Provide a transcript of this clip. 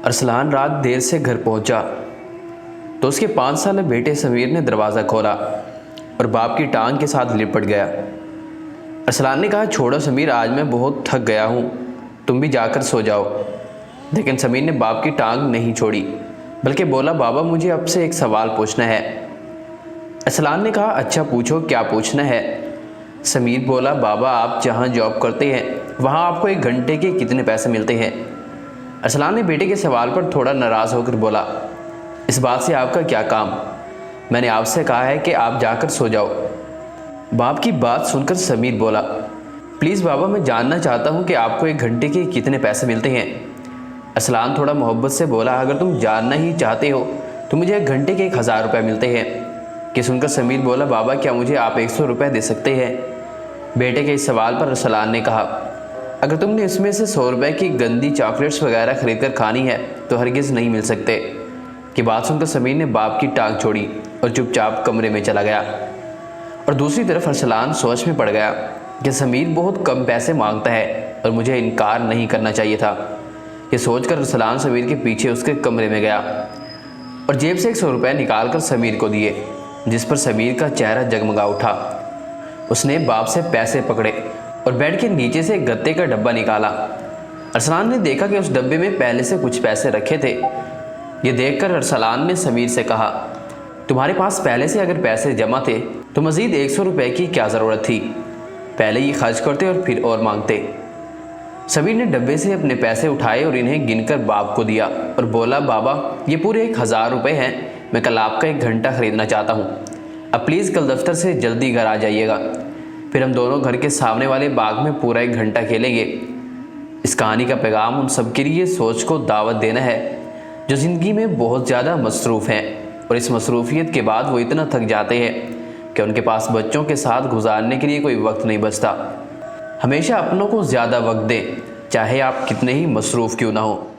ارسلان رات دیر سے گھر پہنچا تو اس کے 5 سالہ بیٹے سمیر نے دروازہ کھولا اور باپ کی ٹانگ کے ساتھ لپٹ گیا۔ ارسلان نے کہا، چھوڑو سمیر، آج میں بہت تھک گیا ہوں، تم بھی جا کر سو جاؤ۔ لیکن سمیر نے باپ کی ٹانگ نہیں چھوڑی بلکہ بولا، بابا مجھے اب سے ایک سوال پوچھنا ہے۔ ارسلان نے کہا، اچھا پوچھو، کیا پوچھنا ہے؟ سمیر بولا، بابا آپ جہاں جاب کرتے ہیں وہاں آپ کو 1 گھنٹے کے کتنے پیسے ملتے ہیں؟ ارسلان نے بیٹے کے سوال پر تھوڑا ناراض ہو کر بولا، اس بات سے آپ کا کیا کام؟ میں نے آپ سے کہا ہے کہ آپ جا کر سو جاؤ۔ باپ کی بات سن کر سمیر بولا، پلیز بابا میں جاننا چاہتا ہوں کہ آپ کو 1 گھنٹے کے کتنے پیسے ملتے ہیں۔ ارسلان تھوڑا محبت سے بولا، اگر تم جاننا ہی چاہتے ہو تو مجھے 1 گھنٹے کے 1000 روپے ملتے ہیں۔ کہ سن کر سمیر بولا، بابا کیا مجھے آپ 100 روپے دے سکتے ہیں؟ بیٹے کے اس سوال پر ارسلان نے کہا، اگر تم نے اس میں سے 100 روپے کی گندی چاکلیٹس وغیرہ خرید کر کھانی ہے تو ہرگز نہیں مل سکتے۔ کہ بات سن کر سمیر نے باپ کی ٹانگ چھوڑی اور چپ چاپ کمرے میں چلا گیا۔ اور دوسری طرف ارسلان سوچ میں پڑ گیا کہ سمیر بہت کم پیسے مانگتا ہے اور مجھے انکار نہیں کرنا چاہیے تھا۔ یہ سوچ کر ارسلان سمیر کے پیچھے اس کے کمرے میں گیا اور جیب سے 100 روپے نکال کر سمیر کو دیے، جس پر سمیر کا چہرہ جگمگا اٹھا۔ اس نے باپ سے پیسے پکڑے اور بیڈ کے نیچے سے گتے کا ڈبہ نکالا۔ ارسلان نے دیکھا کہ اس ڈبے میں پہلے سے کچھ پیسے رکھے تھے۔ یہ دیکھ کر ارسلان نے سمیر سے کہا، تمہارے پاس پہلے سے اگر پیسے جمع تھے تو مزید 100 روپے کی کیا ضرورت تھی؟ پہلے یہ خرچ کرتے اور پھر اور مانگتے۔ سمیر نے ڈبے سے اپنے پیسے اٹھائے اور انہیں گن کر باپ کو دیا اور بولا، بابا یہ پورے 1000 روپے ہیں، میں کل آپ کا 1 گھنٹہ خریدنا چاہتا ہوں، اب پلیز کل دفتر سے جلدی گھر آ جائیے گا، پھر ہم دونوں گھر کے سامنے والے باغ میں پورا 1 گھنٹہ کھیلیں گے۔ اس کہانی کا پیغام ان سب کے لیے سوچ کو دعوت دینا ہے جو زندگی میں بہت زیادہ مصروف ہیں اور اس مصروفیت کے بعد وہ اتنا تھک جاتے ہیں کہ ان کے پاس بچوں کے ساتھ گزارنے کے لیے کوئی وقت نہیں بچتا۔ ہمیشہ اپنوں کو زیادہ وقت دیں، چاہے آپ کتنے ہی مصروف کیوں نہ ہوں۔